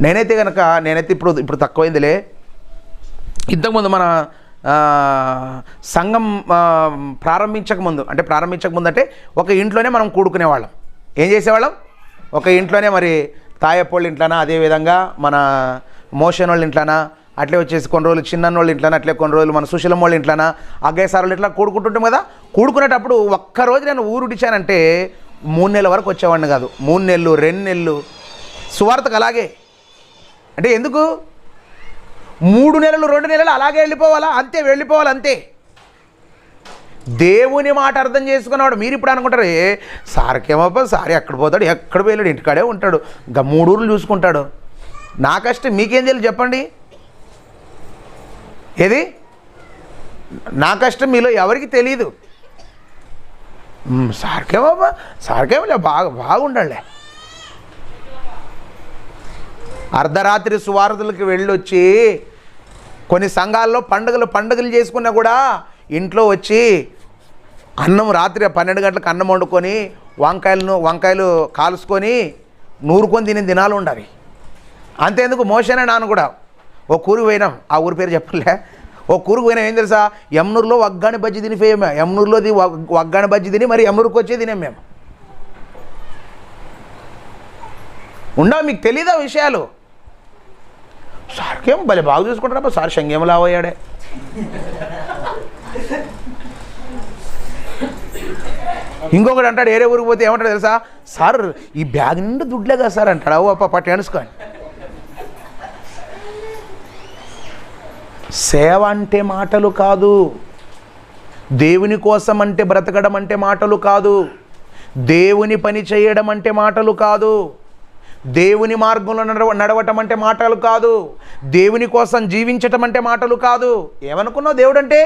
నేనైతే ఇప్పుడు తక్కువైందిలే. ఇంతకుముందు మన సంఘం ప్రారంభించకముందు అంటే ఒక ఇంట్లోనే మనం కూడుకునేవాళ్ళం. ఏం చేసేవాళ్ళం? ఒక ఇంట్లోనే, మరి తాయపోళ్ళ ఇంట్లోనా, అదేవిధంగా మన మోషన్ వాళ్ళ ఇంట్లోనా, అట్లే వచ్చేసి కొన్ని రోజులు చిన్న వాళ్ళ ఇంట్లోనా, అట్లే కొన్ని రోజులు మన సుశీలం వాళ్ళ ఇంట్లోనా, అగ్గేసార్ వాళ్ళ ఇట్లా కూడుకుంటుంటాం కదా. కూడుకునేటప్పుడు ఒక్కరోజు నేను ఊరుడిచానంటే 3 నెలల వరకు వచ్చేవాడిని కాదు. 3 నెలలు 2 నెలలు సువార్తకు అలాగే. అంటే ఎందుకు 3 నెలలు 2 నెలలు అలాగే వెళ్ళిపోవాలా? అంతే, వెళ్ళిపోవాలి అంతే. దేవుని మాట అర్థం చేసుకున్నవాడు. మీరు ఇప్పుడు అనుకుంటారు, సార్కేమప్ప సారీ ఎక్కడ పోతాడు, ఎక్కడ పోయాడు, ఇంటికాడే ఉంటాడు, ఇంకా 3 ఊర్లు చూసుకుంటాడు. నా కష్టం మీకేం తెలియదు చెప్పండి? ఏది నా కష్టం మీలో ఎవరికి తెలీదు. సార్కేమో బాగుండాలే. అర్ధరాత్రి సువార్తలకు వెళ్ళొచ్చి కొన్ని సంఘాల్లో పండుగలు చేసుకున్నా కూడా ఇంట్లో వచ్చి అన్నం రాత్రి 12 గంటలకు అన్నం వండుకొని వంకాయలు కాల్చుకొని నూరుకొని తినే దినాలు ఉండాలి. అంతేందుకు మోషనే నాన్న కూడా ఓ కూరికి పోయినాం, ఆ ఊరి పేరు చెప్పలే. ఓ కూరికి పోయినాం. ఏం తెలుసా? యమ్నూరులో వగ్గాని బజ్జి తిని ఫేమ. యమ్నూరులోది వగ్గాని బజ్జి తిని మరి యమ్నూరుకి వచ్చే తినాం మేము. ఉండవు, మీకు తెలీదా విషయాలు? సార్కేం భలే బాగా చూసుకుంటారా, సార్ శంగేం లావయ్యాడే. ఇంకొకటి అంటాడు, ఏరే ఊరికి పోతే ఏమంటాడు తెలుసా? సార్ ఈ బ్యాగ్ నిండా దుడ్లే కదా సార్ అంటాడు. అవు అప్ప పట్టి అనుసుకోండి. సేవ అంటే మాటలు కాదు, దేవుని కోసం అంటే బ్రతకడం అంటే మాటలు కాదు, దేవుని పని చేయడం అంటే మాటలు కాదు, దేవుని మార్గంలో నడవటం అంటే మాటలు కాదు, దేవుని కోసం జీవించటం అంటే మాటలు కాదు. ఏమనుకున్నావు దేవుడు అంటే?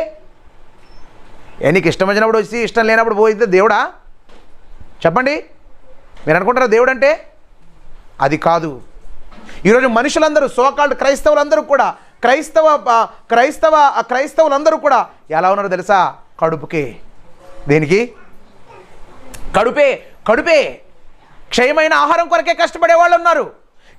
నీకు ఇష్టం వచ్చినప్పుడు వచ్చి ఇష్టం లేనప్పుడు పోయితే దేవుడా? చెప్పండి, మీరు అనుకుంటారా దేవుడు అంటే? అది కాదు. ఈరోజు మనుషులందరూ, సోకాల్డ్ క్రైస్తవులందరూ కూడా, క్రైస్తవులందరూ కూడా ఎలా ఉన్నారో తెలుసా? కడుపుకే. దేనికి? కడుపే. క్షయమైన ఆహారం కొరకే కష్టపడే వాళ్ళు ఉన్నారు,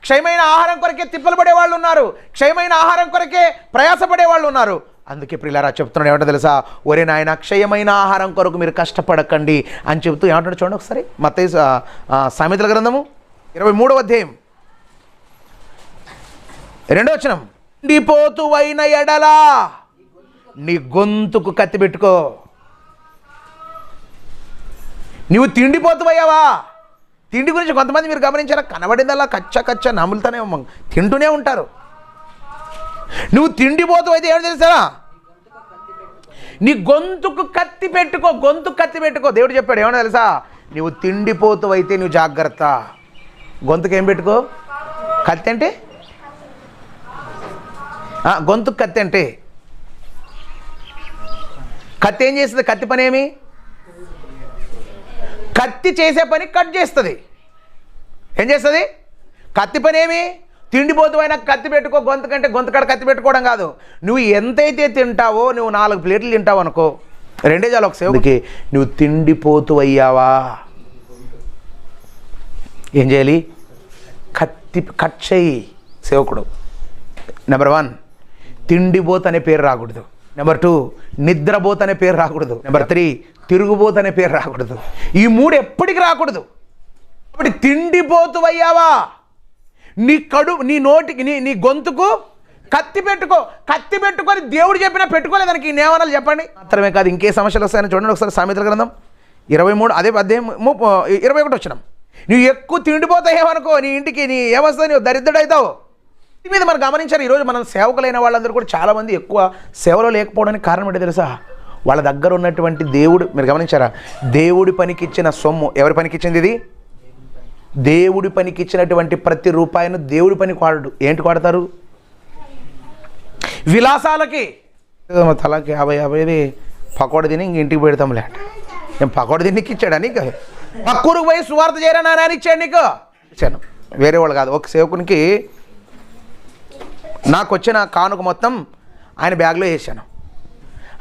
క్షయమైన ఆహారం కొరకే తిప్పలు పడే వాళ్ళు ఉన్నారు, క్షయమైన ఆహారం కొరకే ప్రయాసపడే వాళ్ళు ఉన్నారు. అందుకే ప్రియులారా చెప్తున్నాడు, ఏమంటే తెలుసా? ఒరే నాయన, క్షయమైన ఆహారం కొరకు మీరు కష్టపడకండి అని చెబుతూ ఏమంటాడు చూడండి ఒకసారి. మత్తయి సామెతల గ్రంథము 23వ అధ్యాయం 2వ వచనం. తిండిపోతువైన ఎడలా నీ గొంతుకు కత్తి పెట్టుకో. నువ్వు తిండిపోతువయ్యావా? తిండి గురించి కొంతమంది మీరు గమనించారా? కనబడిందల్లా కచ్చ నములుతూనే తింటూనే ఉంటారు. నువ్వు తిండిపోతు అయితే ఏమిటి తెలుసా? నీ గొంతుకు కత్తి పెట్టుకో. దేవుడు చెప్పాడు, ఏమన్నా తెలుసా? నువ్వు తిండిపోతు అయితే నువ్వు జాగ్రత్త. గొంతుకు ఏం పెట్టుకో? కత్తి అంటే గొంతుకు కత్తి అంటే కత్తి ఏం చేస్తుంది? కత్తి పని ఏమి? కత్తి చేసే పని కట్ చేస్తుంది. ఏం చేస్తుంది? కత్తి పని ఏమి? తిండిపోతు అయినా కత్తి పెట్టుకో. గొంతుకంటే గొంతుకాడ కత్తి పెట్టుకోవడం కాదు. నువ్వు ఎంతైతే తింటావో, నువ్వు 4 ప్లేట్లు తింటావు అనుకో, 2 చాలు ఒక సేవకి. నువ్వు తిండిపోతు అయ్యావా? ఏం చేయాలి? కట్ చేయి సేవకుడు. నెంబర్ 1, తిండిపోతు అనే పేరు రాకూడదు. నెంబర్ 2, నిద్రపోతు అనే పేరు రాకూడదు. నెంబర్ 3, తిరుగుబోతు అనే పేరు రాకూడదు. ఈ 3 ఎప్పటికీ రాకూడదు. ఇప్పుడు తిండిపోతు అయ్యావా? నీ నోటికి నీ గొంతుకు కత్తి పెట్టుకొని దేవుడు చెప్పినా పెట్టుకోలేదానికి నేవనాలు చెప్పండి. మాత్రమే కాదు, ఇంకే సమస్యలు వస్తాయని చూడండి ఒకసారి. సామెతల గ్రంథం 23 అదే అధ్యాయం 21 వచనం. నువ్వు ఎక్కువ తిండిపోతాయేమనుకో, నీ ఇంటికి ఏమొస్తుంది? నువ్వు దరిద్రుడు అవుతావు. దీని మీద మనం గమనించారు. ఈరోజు మనం సేవకులైన వాళ్ళందరూ కూడా చాలామంది ఎక్కువ సేవలో లేకపోవడానికి కారణం ఏంటో తెలుసా? వాళ్ళ దగ్గర ఉన్నటువంటి దేవుడు, మీరు గమనించారా, దేవుడి పనికి ఇచ్చిన సొమ్ము. ఎవరి పనికి ఇచ్చింది ఇది? దేవుడి పనికి ఇచ్చినటువంటి ప్రతి రూపాయిను దేవుడి పనికి వాడు. ఏంటి వాడతారు? విలాసాలకి. తలకి 50 పకోడ తిని ఇంక ఇంటికి పెడతాంలే. నేను పకోడ తినికి ఇచ్చాడా నీకు? పక్కూరికి పోయి సువార్త చేయరా నాని ఇచ్చాడు నీకు? ఇచ్చాను. వేరే వాళ్ళు కాదు. ఒక సేవకునికి నాకు వచ్చిన కానుక మొత్తం ఆయన బ్యాగ్లో వేసాను.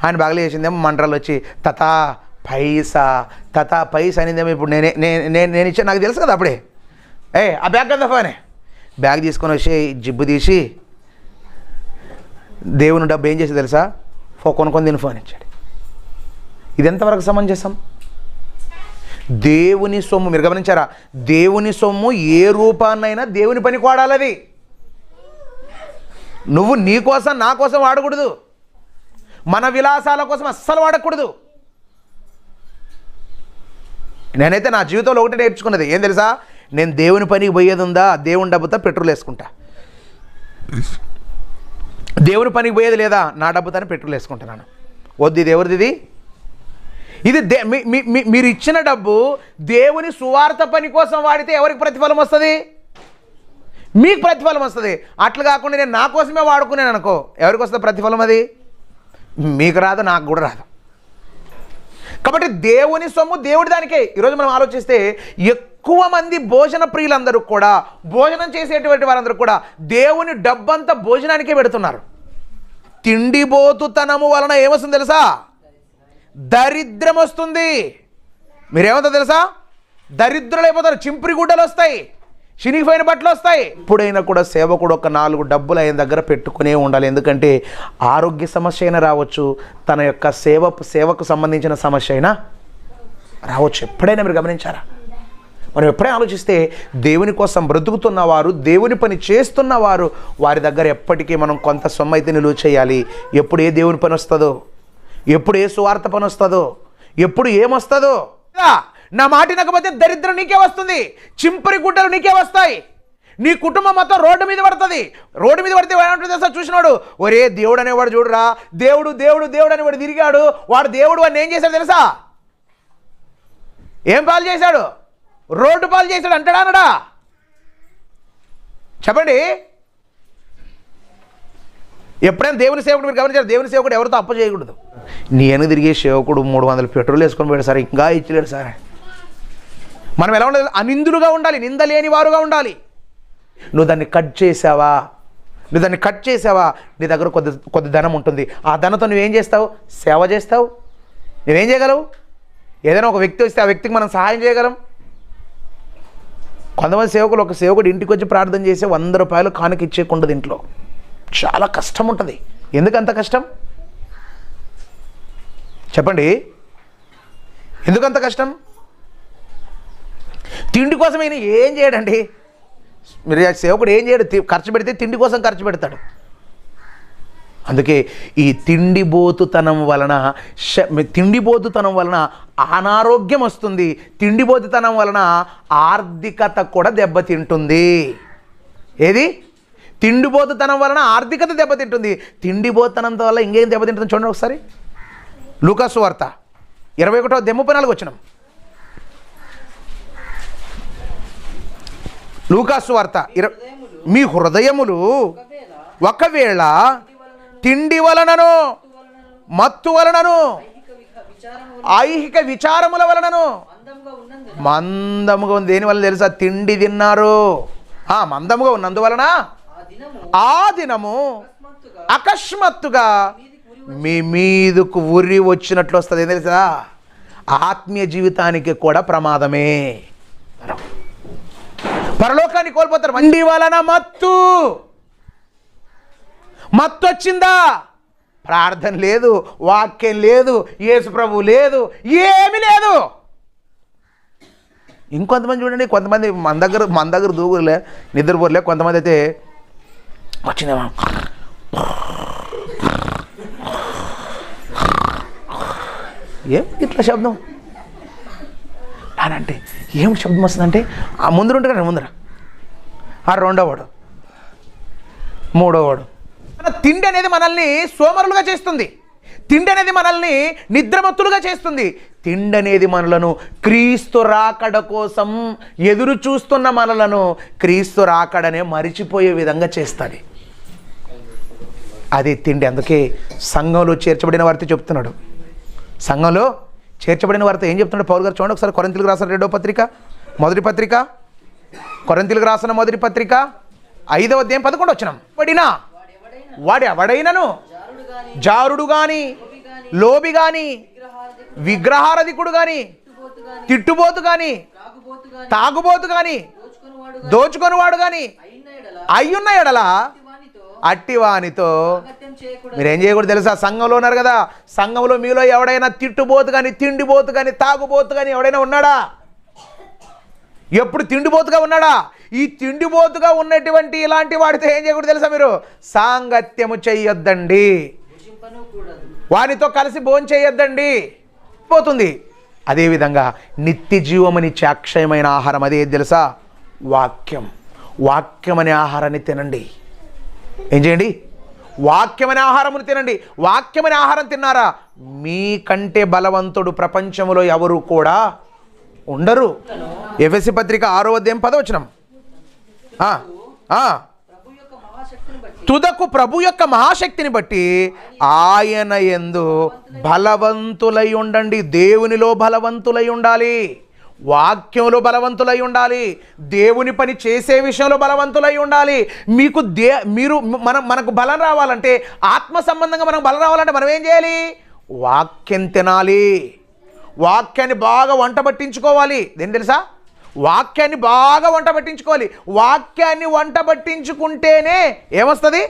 ఆయన బ్యాగ్లో వేసిందేమో మంటరాలు వచ్చి తతా పైసా అనిందేమో. ఇప్పుడు నేను ఇచ్చాను, నాకు తెలుసు కదా అప్పుడే. ఆ బ్యాగ్ కదా ఫోనే. బ్యాగ్ తీసుకొని వచ్చి జిబ్బు తీసి దేవుని డబ్బు ఏం చేసి తెలుసా? కొనుక్కొని దీని ఫోన్ ఇచ్చాడు. ఇది ఎంతవరకు సమంజసం? దేవుని సొమ్ము, మీరు గమనించారా? దేవుని సొమ్ము ఏ రూపాన్నైనా దేవుని పనికి వాడాలది. నువ్వు నీ కోసం నా కోసం వాడకూడదు. మన విలాసాల కోసం అస్సలు వాడకూడదు. నేనైతే నా జీవితంలో ఒకటి నేర్చుకున్నది ఏం తెలుసా? నేను దేవుని పనికి పోయేది ఉందా, దేవుని డబ్బుతో పెట్రోల్ వేసుకుంటా. దేవుని పనికి పోయేది లేదా, నా డబ్బుతోనే పెట్రోల్ వేసుకుంటున్నాను. వద్దు, ఇది ఎవరిది? ఇది మీరు ఇచ్చిన డబ్బు దేవుని సువార్త పని కోసం వాడితే ఎవరికి ప్రతిఫలం వస్తుంది? మీకు ప్రతిఫలం వస్తుంది. అట్లా కాకుండా నేను నా కోసమే వాడుకున్నాను అనుకో, ఎవరికి వస్తుంది ప్రతిఫలం? అది మీకు రాదు, నాకు కూడా రాదు. కాబట్టి దేవుని సొమ్ము దేవుడి దానికే. ఈరోజు మనం ఆలోచిస్తే ఎక్కువ మంది భోజన ప్రియులందరూ కూడా, భోజనం చేసేటువంటి వారందరూ కూడా దేవుని డబ్బంతా భోజనానికే పెడుతున్నారు. తిండిబోతుతనము వలన ఏమొస్తుంది తెలుసా? దరిద్రం వస్తుంది. మీరేమంతా తెలుసా? దరిద్రులు అయిపోతారు. చింపురి గుడ్డలు వస్తాయి, చినిగిపోయిన బట్టలు వస్తాయి. ఎప్పుడైనా కూడా సేవకుడు ఒక 4 డబ్బులు ఆయన దగ్గర పెట్టుకునే ఉండాలి. ఎందుకంటే ఆరోగ్య సమస్య అయినా రావచ్చు, తన యొక్క సేవకు సంబంధించిన సమస్య అయినా రావచ్చు. ఎప్పుడైనా మీరు గమనించారా? మనం ఎప్పుడైనా ఆలోచిస్తే దేవుని కోసం బ్రతుకుతున్నవారు, దేవుని పని చేస్తున్నవారు, వారి దగ్గర ఎప్పటికీ మనం కొంత సొమ్ము అయితే నిలువ చేయాలి. ఎప్పుడు ఏ దేవుని పని వస్తుందో, ఎప్పుడు ఏ సువార్త పని వస్తుందో, ఎప్పుడు ఏమొస్తుందో. నా మాట వినకపోతే దరిద్రం నీకే వస్తుంది, చింపరి గుడ్డలు నీకే వస్తాయి, నీ కుటుంబం మొత్తం రోడ్డు మీద పడుతుంది. రోడ్డు మీద పడితే ఏమంటుంది తెలుసా? చూసినాడు, ఒరే దేవుడు అనేవాడు చూడురా, దేవుడు దేవుడు దేవుడు అనేవాడు తిరిగాడు, వాడు దేవుడు అని ఏం చేశాడు తెలుసా? ఏం పాలు చేశాడు? రోడ్డు పాలు చేశాడు. అంటాడా అనడా? చెప్పండి. ఎప్పుడైనా దేవుని సేవకుడు మీరు గమనించారు, దేవుని సేవకుడు ఎవరితో అప్పు చేయకూడదు. నేను తిరిగే సేవకుడు 300 పెట్రోల్ వేసుకొని పోయాడు సార్, ఇంకా ఇచ్చలేడు సార్. మనం ఎలా ఉండాలి? అనిందులుగా ఉండాలి, నిందలేని వారుగా ఉండాలి. నువ్వు దాన్ని కట్ చేసావా, నీ దగ్గర కొద్ది ధనం ఉంటుంది. ఆ ధనంతో నువ్వేం చేస్తావు? సేవ చేస్తావు. నువ్వేం చేయగలవు? ఏదైనా ఒక వ్యక్తి వస్తే ఆ వ్యక్తికి మనం సహాయం చేయగలం. కొంతమంది సేవకులు, ఒక సేవకుడు ఇంటికి వచ్చి ప్రార్థన చేసి 100 రూపాయలు కానుక ఇచ్చేయకుండదు. ఇంట్లో చాలా కష్టం ఉంటుంది. ఎందుకంత కష్టం చెప్పండి? ఎందుకంత కష్టం? తిండి కోసం ఈయన ఏం చేయడండి. మీరు సేవకుడు ఏం చేయడు, ఖర్చు పెడితే తిండి కోసం ఖర్చు పెడతాడు. అందుకే ఈ తిండిబోతుతనం వలన అనారోగ్యం వస్తుంది. తిండిబోతుతనం వలన ఆర్థికత కూడా దెబ్బతింటుంది. ఏది? తిండిబోతుతనం వలన ఆర్థికత దెబ్బతింటుంది. తిండిబోతుతనంతో వల్ల ఇంకేం దెబ్బతింటుంది చూడండి ఒకసారి. లూకా సువార్త 21:34 వచనం. లూకా సువార్త మీ హృదయములు ఒకవేళ తిండి వలనను, మత్తు వలనను, ఐహిక విచారముల వలనను మందముగా ఉంది. దేని వల్ల తెలుసా? తిండి తిన్నారు, మందముగా ఉన్నందువలన ఆ దినము అకస్మాత్తుగా మీ మీదకు ఉరి వచ్చినట్లు వస్తుంది. ఏం తెలుసా? ఆత్మీయ జీవితానికి కూడా ప్రమాదమే. పరలోకాన్ని కోల్పోతారు. మండి వలన మత్తు వచ్చిందా? ప్రార్థన లేదు, వాక్యం లేదు, యేసు ప్రభువు లేదు, ఏమీ లేదు. ఇంకొంతమంది చూడండి, కొంతమంది మన దగ్గర దూగులే, నిద్రపోలే. కొంతమంది అయితే వచ్చిందేమో ఏం ఇట్లా శబ్దం అంటే ఏమిటి శబ్దం వస్తుందంటే ఆ ముందర ఉంటాడు, ముందర ఆ రెండోవాడు మూడోవాడు. మన తిండి అనేది మనల్ని సోమరులుగా చేస్తుంది. తిండి అనేది మనల్ని నిద్రమత్తులుగా చేస్తుంది. తిండి అనేది మనలను క్రీస్తు రాకడ కోసం ఎదురు చూస్తున్న మనలను క్రీస్తు రాకడనే మరిచిపోయే విధంగా చేస్తుంది. అది తిండి. అందుకే సంఘంలో చేర్చబడిన వారితో చెప్తున్నాడు. సంఘంలో చేర్చబడిన వారితో ఏం చెప్తున్నాడు పౌలు గారు? చూడండి ఒకసారి. కొరింథీయులకు రాసిన 2వ పత్రిక, మొదటి పత్రిక, కొరింథీయులకు రాసిన మొదటి పత్రిక 5వ అధ్యాయం 11వ వచనం. వాడు ఎవడైనను జారుడు గాని, లోబి గాని, విగ్రహారధికుడు గాని, తిట్టుబోతు గాని, తాగుబోతు గాని, దోచుకొనివాడు గాని అయ్యున్న ఎడల అట్టివానితో మీరేం చేయకూడదు తెలుసా? సంఘంలో ఉన్నారు కదా, సంఘంలో మీలో ఎవడైనా తిట్టుబోతు కానీ, తిండిబోతు కానీ, తాగుబోతు కానీ ఎవడైనా ఉన్నాడా? ఎప్పుడు తిండిబోతుగా ఉన్నాడా? ఈ తిండిబోతుగా ఉన్నటువంటి ఇలాంటి వాడితో ఏం చేయకూడదు తెలుసా? మీరు సాంగత్యము చెయ్యొద్దండి, వానితో కలిసి భోజనం చేయొద్దండి, పోతుంది. అదేవిధంగా నిత్య జీవమనిచ్చే అక్షయమైన ఆహారం అదే తెలుసా? వాక్యం. వాక్యం అనే ఆహారాన్ని తినండి. ఏం చేయండి? వాక్యం అనే ఆహారమును తినండి. వాక్యం అనే ఆహారం తిన్నారా మీకంటే బలవంతుడు ప్రపంచంలో ఎవరు కూడా ఉండరు. ఎఫెసీ పత్రిక 6వ అధ్యాయం 10వ వచనం. తుదకు ప్రభు యొక్క మహాశక్తిని బట్టి ఆయన యందు బలవంతులై ఉండండి. దేవునిలో బలవంతులై ఉండాలి, వాక్యంలో బలవంతులై ఉండాలి, దేవుని పని చేసే విషయంలో బలవంతులై ఉండాలి. మనకు బలం రావాలంటే, ఆత్మ సంబంధంగా మనకు బలం రావాలంటే మనం ఏం చేయాలి? వాక్యం తినాలి. వాక్యాన్ని బాగా వంట పట్టించుకోవాలి. దేని తెలుసా? వాక్యాన్ని బాగా వంట పట్టించుకోవాలి. వాక్యాన్ని వంట పట్టించుకుంటేనే ఏమొస్తుంది?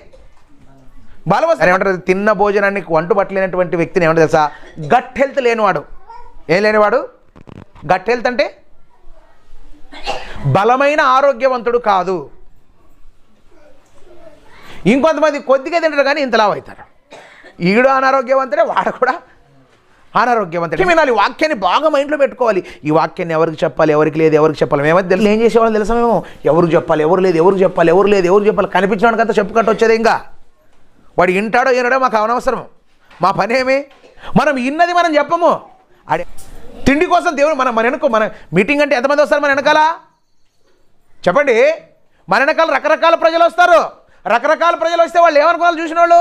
బలం వస్తుంది. ఏమంటారు? తిన్న భోజనాన్ని వంట పట్టలేనటువంటి వ్యక్తిని ఏమంటారు తెలుసా? గట్ హెల్త్ లేనివాడు. ఏం లేనివాడు? గట్ హెల్త్ అంటే బలమైన ఆరోగ్యవంతుడు కాదు. ఇంకొంతమంది కొద్దిగా తింటారు కానీ ఇంతలా అవుతారు. ఈడు అనారోగ్యవంతుడే, వాడు కూడా అనారోగ్యవంతుడు. వినాలి, వాక్యాన్ని బాగా మైండ్లో పెట్టుకోవాలి. ఈ వాక్యాన్ని ఎవరికి చెప్పాలి, ఎవరికి లేదు, ఎవరికి చెప్పాలి. మేమైతే తెలుసు ఏం చేసేవాళ్ళని తెలుసా? మేము ఎవరికి చెప్పాలి, ఎవరు లేదు, ఎవరికి చెప్పాలి, ఎవరు లేదు, ఎవరు చెప్పాలి. కనిపించడానికి అంతా చెప్పుకుంటూ వచ్చేది. ఇంకా వాడు వింటాడో వినడో మాకు అనవసరం. మా పని ఏమి? మనం ఇన్నది మనం చెప్పము. అడే తిండి కోసం దేవుడు మన వెనుక, మన మీటింగ్ అంటే ఎంతమంది వస్తారు మన వెనకాల? చెప్పండి. మన వెనకాల రకరకాల ప్రజలు వస్తారు. రకరకాల ప్రజలు వస్తే వాళ్ళు ఏమనుకోవాలి? చూసిన వాళ్ళు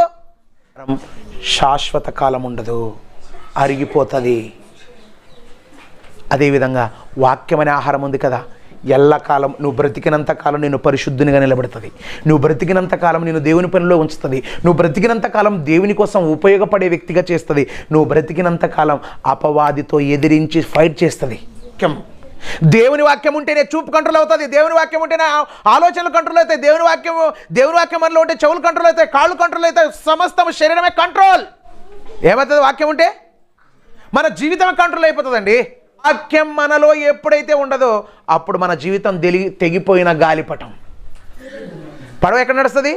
శాశ్వత కాలం ఉండదు, అరిగిపోతుంది. అదేవిధంగా వాక్యం అనే ఆహారం ఉంది కదా, ఎల్లకాలం నువ్వు బ్రతికినంత కాలం నేను పరిశుద్ధునిగా నిలబెడుతుంది. నువ్వు బ్రతికినంత కాలం నేను దేవుని పనిలో ఉంచుతుంది. నువ్వు బ్రతికినంత కాలం దేవుని కోసం ఉపయోగపడే వ్యక్తిగా చేస్తుంది. నువ్వు బ్రతికినంత కాలం అపవాదితో ఎదిరించి ఫైట్ చేస్తుంది. దేవుని వాక్యం ఉంటేనే చూపు కంట్రోల్ అవుతుంది. దేవుని వాక్యం ఉంటేనే ఆలోచనలు కంట్రోల్ అవుతాయి. దేవుని వాక్యం మనలో ఉంటే చెవులు కంట్రోల్ అవుతాయి, కాళ్ళు కంట్రోల్ అవుతాయి, సమస్తం శరీరమే కంట్రోల్. ఏమవుతుంది? వాక్యం ఉంటే మన జీవితం కంట్రోల్ అయిపోతుందండి. వాక్యం మనలో ఎప్పుడైతే ఉండదో అప్పుడు మన జీవితం తెగిపోయిన గాలిపటం. పడవ ఎక్కడ నడుస్తుంది?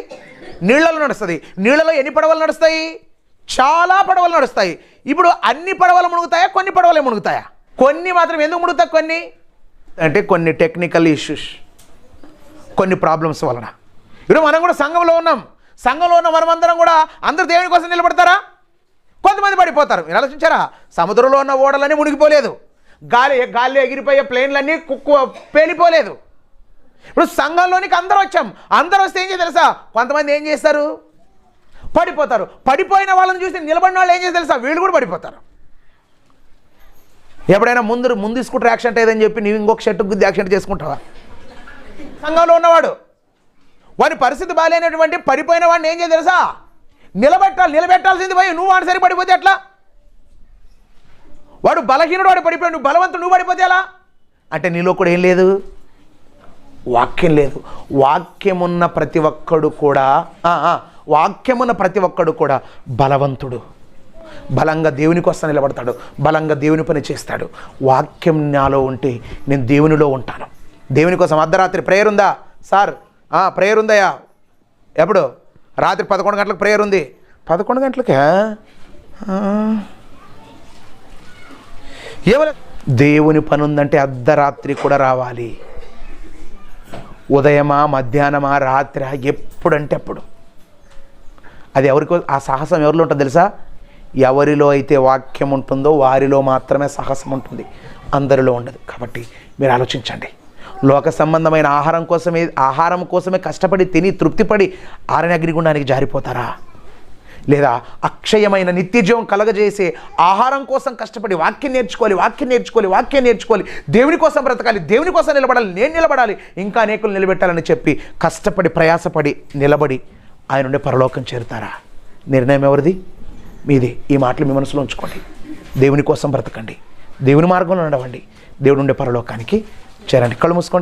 నీళ్ళలో నడుస్తుంది. నీళ్ళలో ఎన్ని పడవలు నడుస్తాయి? చాలా పడవలు నడుస్తాయి. ఇప్పుడు అన్ని పడవలు మునుగుతాయా? కొన్ని పడవలే మునుగుతాయా? కొన్ని మాత్రం. ఎందుకు మునుగుతాయి? కొన్ని అంటే కొన్ని టెక్నికల్ ఇష్యూస్, కొన్ని ప్రాబ్లమ్స్ వలన. ఇప్పుడు మనం కూడా సంఘంలో ఉన్నాం. సంఘంలో ఉన్న మనమందరం కూడా అందరూ దేవుని కోసం నిలబడతారా? కొంతమంది పడిపోతారు. మీరు ఆలోచించారా? సముద్రంలో ఉన్న ఓడలన్నీ మునిగిపోలేదు, గాలి ఎగిరిపోయే ప్లేన్లన్నీ పేలిపోలేదు. ఇప్పుడు సంఘంలోనికి అందరూ వచ్చాం. అందరూ వస్తే ఏం చేయాలి తెలుసా? కొంతమంది ఏం చేస్తారు? పడిపోతారు. పడిపోయిన వాళ్ళని చూసి నిలబడిన వాళ్ళు ఏం చేస్తారు తెలుసా? వీళ్ళు కూడా పడిపోతారు. ఎప్పుడైనా ముందు స్కూటర్ యాక్సిడెంట్ అయ్యేదని చెప్పి నువ్వు ఇంకొక షర్టు గుద్ది యాక్సిడెంట్ చేసుకుంటావా? సంఘంలో ఉన్నవాడు వాడి పరిస్థితి బాగాలేనటువంటి పడిపోయిన వాడిని ఏం చేయాలి తెలుసా? నిలబెట్టాల్సింది పోయి నువ్వు వాడి సరి పడిపోతే ఎట్లా? వాడు బలహీనుడు, వాడు పడిపోయాడు, నువ్వు బలవంతుడు, నువ్వు పడిపోతే ఎలా? అంటే నీలో కూడా ఏం లేదు? వాక్యం లేదు. వాక్యమున్న ప్రతి ఒక్కడు కూడా బలవంతుడు. బలంగా దేవుని కోసం నిలబడతాడు, బలంగా దేవుని పని చేస్తాడు. వాక్యం నాలో ఉంటే నేను దేవునిలో ఉంటాను. దేవుని కోసం అర్ధరాత్రి ప్రేయర్ ఉందా సార్? ప్రేయర్ ఉందయ్యా. ఎప్పుడు? రాత్రి 11 గంటలకు ప్రేయర్ ఉంది. 11 గంటలకే ఏమైనా దేవుని పని ఉందంటే అర్ధరాత్రి కూడా రావాలి. ఉదయమా, మధ్యాహ్నమా, రాత్రి, ఎప్పుడంటే అప్పుడు. అది ఎవరికో, ఆ సాహసం ఎవరిలో ఉంటుంది తెలుసా? ఎవరిలో అయితే వాక్యం ఉంటుందో వారిలో మాత్రమే సాహసం ఉంటుంది, అందరిలో ఉండదు. కాబట్టి మీరు ఆలోచించండి. లోక సంబంధమైన ఆహారం కోసమే కష్టపడి తిని తృప్తిపడి ఆరని అగ్నిగుండానికి జారిపోతారా? లేదా అక్షయమైన నిత్యజీవం కలగజేసే ఆహారం కోసం కష్టపడి వాక్యం నేర్చుకోవాలి, దేవుని కోసం బ్రతకాలి, దేవుని కోసం నిలబడాలి, నేను నిలబడాలి, ఇంకా అనేకులు నిలబెట్టాలని చెప్పి కష్టపడి ప్రయాసపడి నిలబడి ఆయన నుండి పరలోకం చేరుతారా? నిర్ణయం ఎవరిది? మీది. ఈ మాటలు మీ మనసులో ఉంచుకోండి. దేవుని కోసం బ్రతకండి, దేవుని మార్గంలో నడవండి, దేవుడు ఉండే పరలోకానికి చేరండి. కళ్ళు మూసుకోండి.